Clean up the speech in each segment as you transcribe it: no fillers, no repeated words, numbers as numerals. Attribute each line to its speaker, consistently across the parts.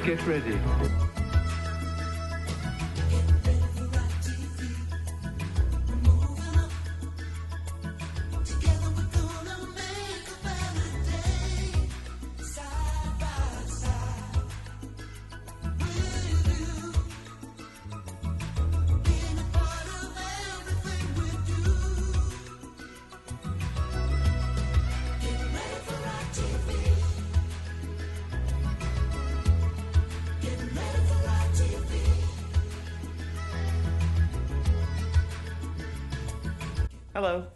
Speaker 1: Get ready.
Speaker 2: Hello,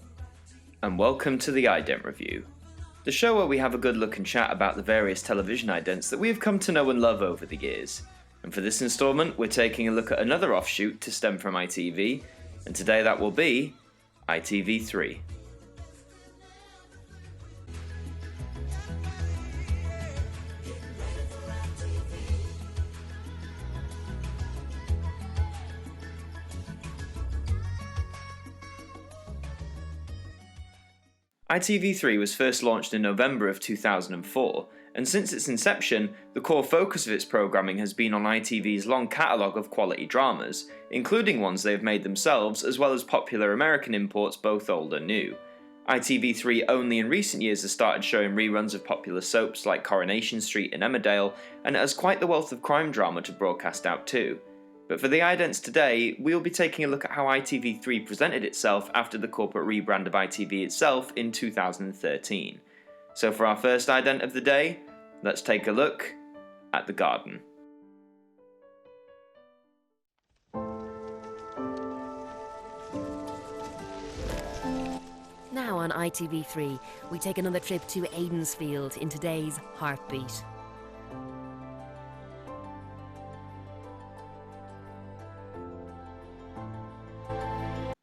Speaker 2: and welcome to the Ident Review, the show where we have a good look and chat about the various television idents that we have come to know and love over the years. And for this instalment, we're taking a look at another offshoot to stem from ITV, and today that will be ITV3. ITV3 was first launched in November of 2004, and since its inception, the core focus of its programming has been on ITV's long catalogue of quality dramas, including ones they have made themselves as well as popular American imports both old and new. ITV3 only in recent years has started showing reruns of popular soaps like Coronation Street and Emmerdale, and it has quite the wealth of crime drama to broadcast out too. But for the Idents today, we'll be taking a look at how ITV3 presented itself after the corporate rebrand of ITV itself in 2013. So for our first Ident of the day, let's take a look at The Garden.
Speaker 3: Now on ITV3, we take another trip to Aidensfield in today's Heartbeat.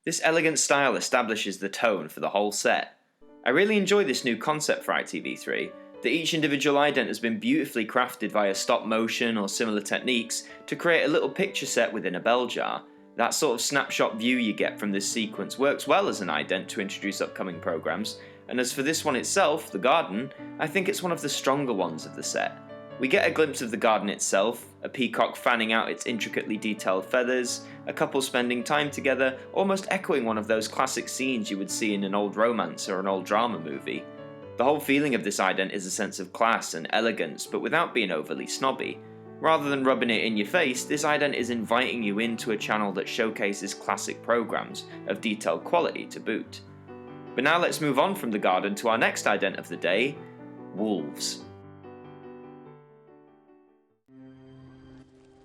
Speaker 2: This elegant style establishes the tone for the whole set. I really enjoy this new concept for ITV3, that each individual ident has been beautifully crafted via stop motion or similar techniques to create a little picture set within a bell jar. That sort of snapshot view you get from this sequence works well as an ident to introduce upcoming programmes, and as for this one itself, The Garden, I think it's one of the stronger ones of the set. We get a glimpse of the garden itself, a peacock fanning out its intricately detailed feathers, a couple spending time together, almost echoing one of those classic scenes you would see in an old romance or an old drama movie. The whole feeling of this ident is a sense of class and elegance, but without being overly snobby. Rather than rubbing it in your face, this ident is inviting you into a channel that showcases classic programmes of detailed quality to boot. But now let's move on from The Garden to our next ident of the day, Wolves.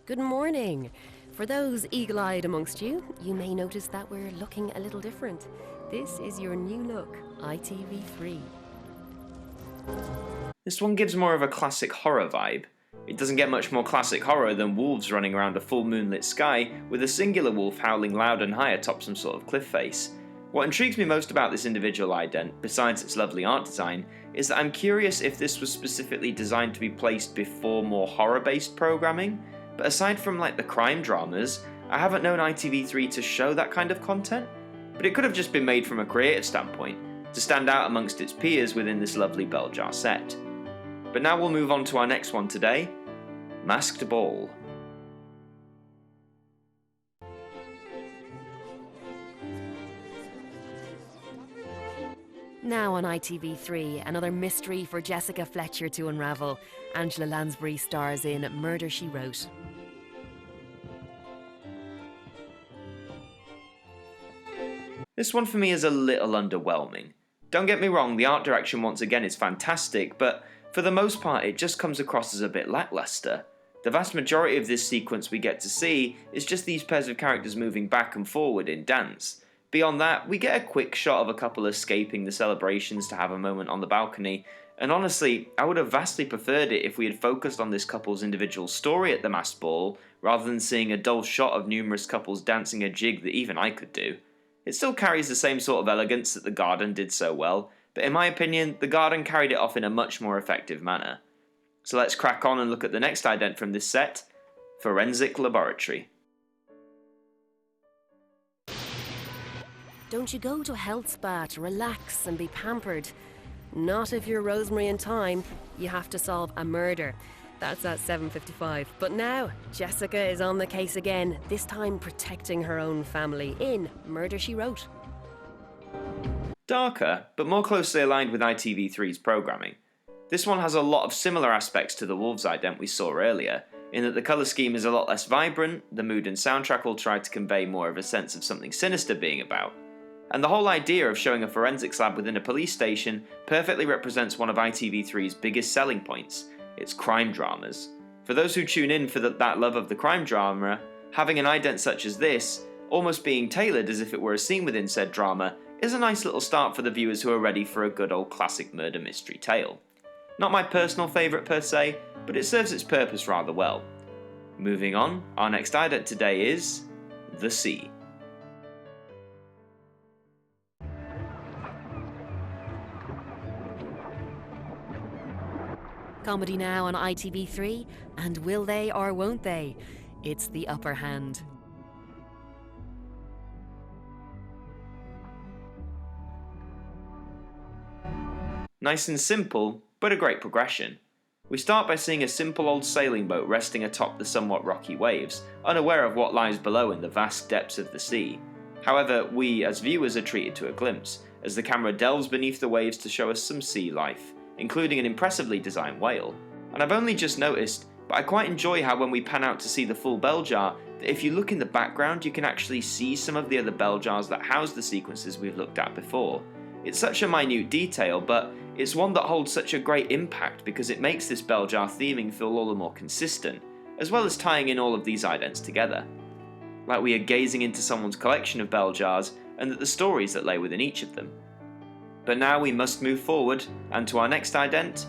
Speaker 3: Good morning. For those eagle-eyed amongst you, you may notice that we're looking a little different. This is your new look, ITV3.
Speaker 2: This one gives more of a classic horror vibe. It doesn't get much more classic horror than wolves running around a full moonlit sky with a singular wolf howling loud and high atop some sort of cliff face. What intrigues me most about this individual ident, besides its lovely art design, is that I'm curious if this was specifically designed to be placed before more horror-based programming. But aside from like the crime dramas, I haven't known ITV3 to show that kind of content, but it could have just been made from a creative standpoint, to stand out amongst its peers within this lovely bell jar set. But now we'll move on to our next one today, Masked Ball.
Speaker 3: Now on ITV3, another mystery for Jessica Fletcher to unravel. Angela Lansbury stars in Murder, She Wrote.
Speaker 2: This one for me is a little underwhelming. Don't get me wrong, the art direction once again is fantastic, but for the most part it just comes across as a bit lackluster. The vast majority of this sequence we get to see is just these pairs of characters moving back and forward in dance. Beyond that, we get a quick shot of a couple escaping the celebrations to have a moment on the balcony, and honestly, I would have vastly preferred it if we had focused on this couple's individual story at the masked ball, rather than seeing a dull shot of numerous couples dancing a jig that even I could do. It still carries the same sort of elegance that The Garden did so well, but in my opinion, The Garden carried it off in a much more effective manner. So let's crack on and look at the next ident from this set, Forensic Laboratory.
Speaker 3: Don't you go to a health spa to relax and be pampered? Not if you're Rosemary and Thyme. You have to solve a murder. That's at 7:55. But now, Jessica is on the case again, this time protecting her own family in Murder, She Wrote.
Speaker 2: Darker, but more closely aligned with ITV3's programming. This one has a lot of similar aspects to the Wolves ident we saw earlier, in that the colour scheme is a lot less vibrant, the mood and soundtrack all try to convey more of a sense of something sinister being about. And the whole idea of showing a forensics lab within a police station perfectly represents one of ITV3's biggest selling points, its crime dramas. For those who tune in for that love of the crime drama, having an ident such as this, almost being tailored as if it were a scene within said drama, is a nice little start for the viewers who are ready for a good old classic murder mystery tale. Not my personal favourite per se, but it serves its purpose rather well. Moving on, our next ident today is The Sea.
Speaker 3: Comedy now on ITV3, and will they or won't they? It's The Upper Hand.
Speaker 2: Nice and simple, but a great progression. We start by seeing a simple old sailing boat resting atop the somewhat rocky waves, unaware of what lies below in the vast depths of the sea. However, we as viewers are treated to a glimpse, as the camera delves beneath the waves to show us some sea life, including an impressively designed whale. And I've only just noticed, but I quite enjoy how when we pan out to see the full bell jar, that if you look in the background you can actually see some of the other bell jars that house the sequences we've looked at before. It's such a minute detail, but it's one that holds such a great impact because it makes this bell jar theming feel all the more consistent, as well as tying in all of these idents together. Like we are gazing into someone's collection of bell jars and the stories that lay within each of them. But now we must move forward, and to our next ident,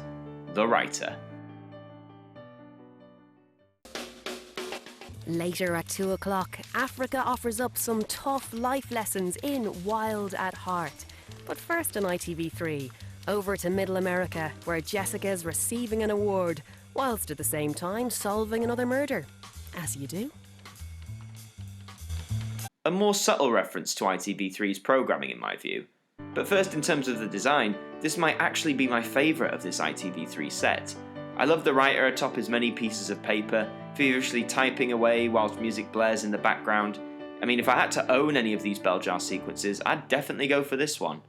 Speaker 2: The Writer.
Speaker 3: Later at 2 o'clock, Africa offers up some tough life lessons in Wild at Heart. But first on ITV3, over to Middle America, where Jessica's receiving an award, whilst at the same time solving another murder. As you do.
Speaker 2: A more subtle reference to ITV3's programming in my view. But first, in terms of the design, this might actually be my favourite of this ITV3 set. I love the writer atop his many pieces of paper, feverishly typing away whilst music blares in the background. I mean, if I had to own any of these bell jar sequences, I'd definitely go for this one.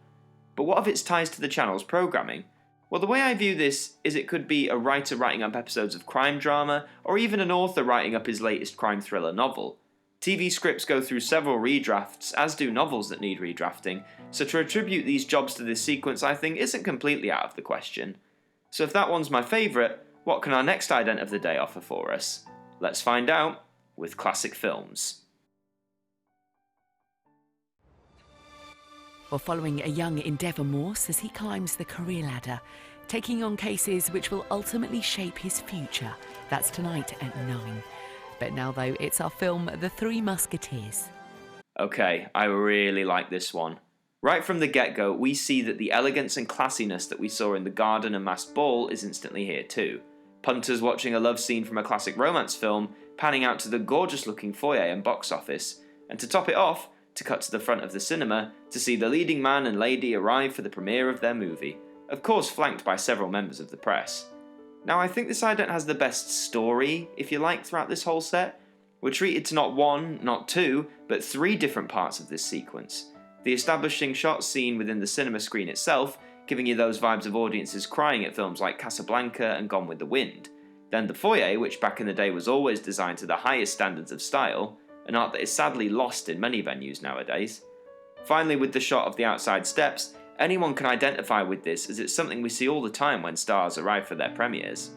Speaker 2: But what of its ties to the channel's programming? Well, the way I view this is it could be a writer writing up episodes of crime drama, or even an author writing up his latest crime thriller novel. TV scripts go through several redrafts, as do novels that need redrafting, so to attribute these jobs to this sequence I think isn't completely out of the question. So if that one's my favourite, what can our next ident of the day offer for us? Let's find out with Classic Films.
Speaker 1: We're following a young Endeavour Morse as he climbs the career ladder, taking on cases which will ultimately shape his future. That's tonight at 9. But now, though, it's our film The Three Musketeers.
Speaker 2: Okay, I really like this one. Right from the get-go, we see that the elegance and classiness that we saw in The Garden and Masked Ball is instantly here too. Punters watching a love scene from a classic romance film, panning out to the gorgeous-looking foyer and box office, and to top it off, to cut to the front of the cinema to see the leading man and lady arrive for the premiere of their movie, of course flanked by several members of the press. Now I think this ident has the best story, if you like, throughout this whole set. We're treated to not one, not two, but 3 different parts of this sequence. The establishing shot scene within the cinema screen itself, giving you those vibes of audiences crying at films like Casablanca and Gone with the Wind. Then the foyer, which back in the day was always designed to the highest standards of style, an art that is sadly lost in many venues nowadays. Finally, with the shot of the outside steps, anyone can identify with this as it's something we see all the time when stars arrive for their premieres.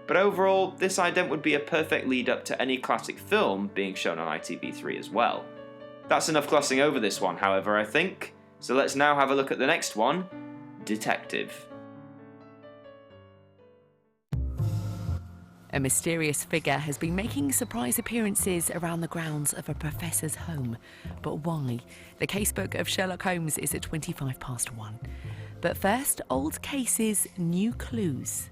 Speaker 2: But overall, this ident would be a perfect lead up to any classic film being shown on ITV3 as well. That's enough glossing over this one, however, I think. So let's now have a look at the next one, Detective.
Speaker 1: A mysterious figure has been making surprise appearances around the grounds of a professor's home. But why? The casebook of Sherlock Holmes is at 1:25. But first, old cases, new clues.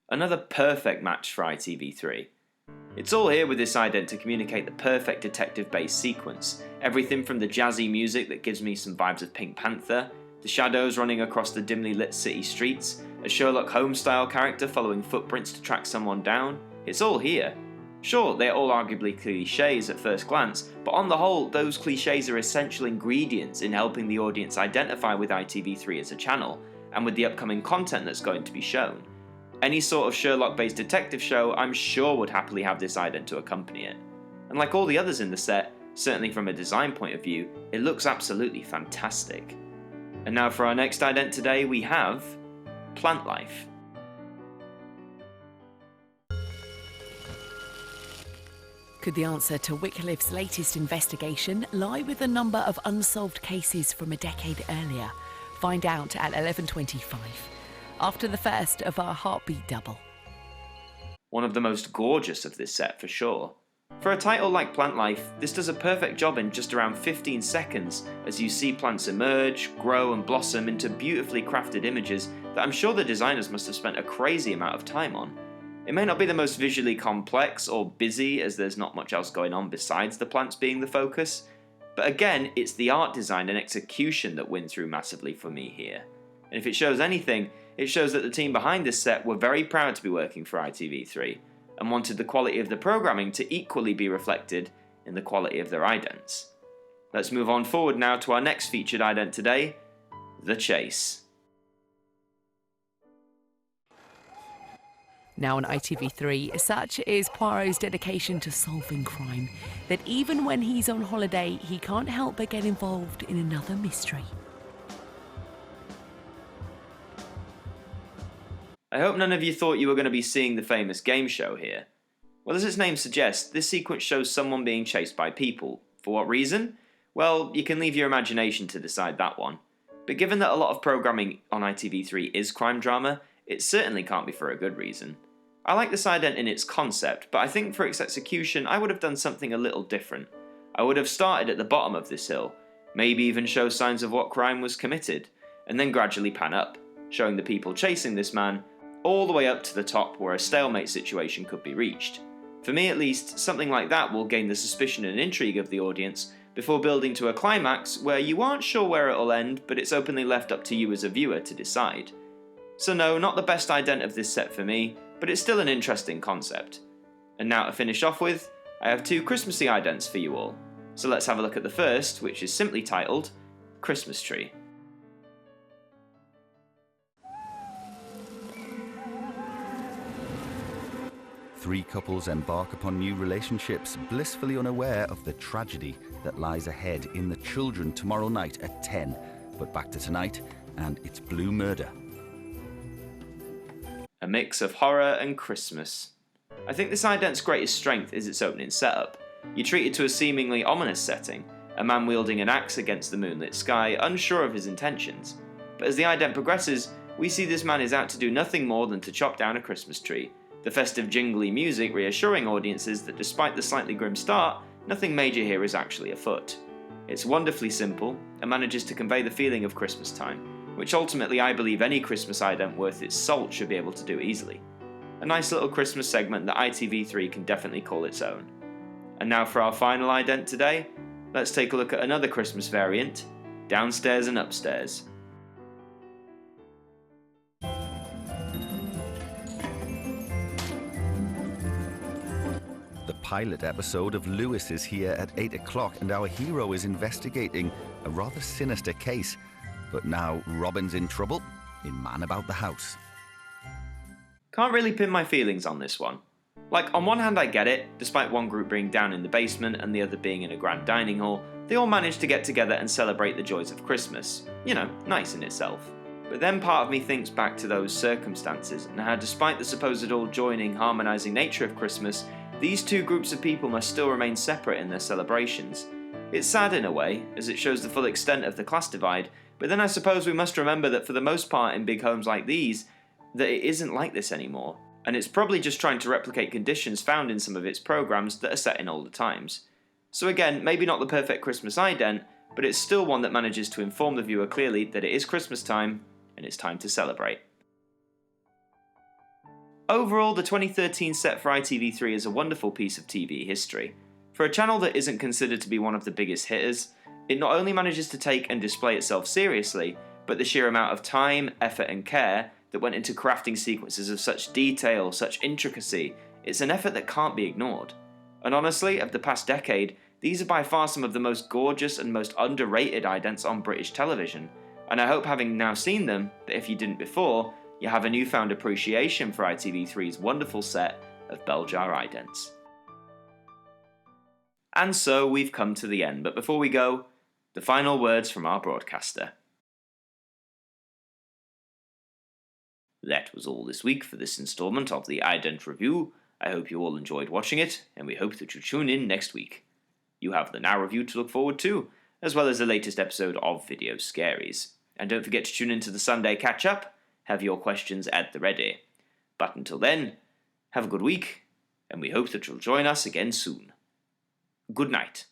Speaker 2: Another perfect match for ITV3. It's all here with this ident to communicate the perfect detective-based sequence. Everything from the jazzy music that gives me some vibes of Pink Panther, the shadows running across the dimly lit city streets, a Sherlock Holmes style character following footprints to track someone down. It's all here. Sure, they're all arguably cliches at first glance, but on the whole, those cliches are essential ingredients in helping the audience identify with ITV3 as a channel, and with the upcoming content that's going to be shown. Any sort of Sherlock-based detective show, I'm sure, would happily have this ident to accompany it. And like all the others in the set, certainly from a design point of view, it looks absolutely fantastic. And now for our next ident today, we have plant life.
Speaker 1: Could the answer to Wycliffe's latest investigation lie with a number of unsolved cases from a decade earlier? Find out at 11:25, after the first of our Heartbeat Double.
Speaker 2: One of the most gorgeous of this set for sure. For a title like Plant Life, this does a perfect job in just around 15 seconds as you see plants emerge, grow and blossom into beautifully crafted images that I'm sure the designers must have spent a crazy amount of time on. It may not be the most visually complex or busy, as there's not much else going on besides the plants being the focus, but again, it's the art design and execution that win through massively for me here. And if it shows anything, it shows that the team behind this set were very proud to be working for ITV3, and wanted the quality of the programming to equally be reflected in the quality of their idents. Let's move on forward now to our next featured ident today, The Chase.
Speaker 1: Now on ITV3, such is Poirot's dedication to solving crime that even when he's on holiday, he can't help but get involved in another mystery.
Speaker 2: I hope none of you thought you were going to be seeing the famous game show here. Well, as its name suggests, this sequence shows someone being chased by people. For what reason? Well, you can leave your imagination to decide that one. But given that a lot of programming on ITV3 is crime drama, it certainly can't be for a good reason. I like this ident in its concept, but I think for its execution I would have done something a little different. I would have started at the bottom of this hill, maybe even show signs of what crime was committed, and then gradually pan up, showing the people chasing this man, all the way up to the top where a stalemate situation could be reached. For me at least, something like that will gain the suspicion and intrigue of the audience before building to a climax where you aren't sure where it'll end, but it's openly left up to you as a viewer to decide. So no, not the best ident of this set for me, but it's still an interesting concept. And now to finish off with, I have two Christmassy idents for you all. So let's have a look at the first, which is simply titled Christmas Tree.
Speaker 4: Three couples embark upon new relationships, blissfully unaware of the tragedy that lies ahead in The Children tomorrow night at 10. But back to tonight, and it's Blue Murder.
Speaker 2: A mix of horror and Christmas. I think this ident's greatest strength is its opening setup. You're treated to a seemingly ominous setting, a man wielding an axe against the moonlit sky, unsure of his intentions. But as the ident progresses, we see this man is out to do nothing more than to chop down a Christmas tree, the festive jingly music reassuring audiences that despite the slightly grim start, nothing major here is actually afoot. It's wonderfully simple, and manages to convey the feeling of Christmas time, which ultimately I believe any Christmas ident worth its salt should be able to do easily. A nice little Christmas segment that ITV3 can definitely call its own. And now for our final ident today, let's take a look at another Christmas variant, Downstairs and Upstairs.
Speaker 4: The pilot episode of Lewis is here at 8 o'clock, and our hero is investigating a rather sinister case. But now Robin's in trouble in Man About the House.
Speaker 2: Can't really pin my feelings on this one. Like, on one hand I get it, despite one group being down in the basement and the other being in a grand dining hall, they all managed to get together and celebrate the joys of Christmas. You know, nice in itself. But then part of me thinks back to those circumstances and how despite the supposed all-joining, harmonising nature of Christmas, these two groups of people must still remain separate in their celebrations. It's sad in a way, as it shows the full extent of the class divide, but then I suppose we must remember that for the most part in big homes like these, that it isn't like this anymore, and it's probably just trying to replicate conditions found in some of its programmes that are set in older times. So again, maybe not the perfect Christmas ident, but it's still one that manages to inform the viewer clearly that it is Christmas time, and it's time to celebrate. Overall, the 2013 set for ITV3 is a wonderful piece of TV history. For a channel that isn't considered to be one of the biggest hitters, it not only manages to take and display itself seriously, but the sheer amount of time, effort and care that went into crafting sequences of such detail, such intricacy. It's an effort that can't be ignored. And honestly, of the past decade, these are by far some of the most gorgeous and most underrated idents on British television, and I hope, having now seen them, that if you didn't before, you have a newfound appreciation for ITV3's wonderful set of bell jar idents. And so we've come to the end, but before we go, the final words from our broadcaster. That was all this week for this instalment of the Ident Review. I hope you all enjoyed watching it, and we hope that you tune in next week. You have the Now Review to look forward to, as well as the latest episode of Video Scaries. And don't forget to tune into the Sunday catch-up, have your questions at the ready. But until then, have a good week, and we hope that you'll join us again soon. Good night.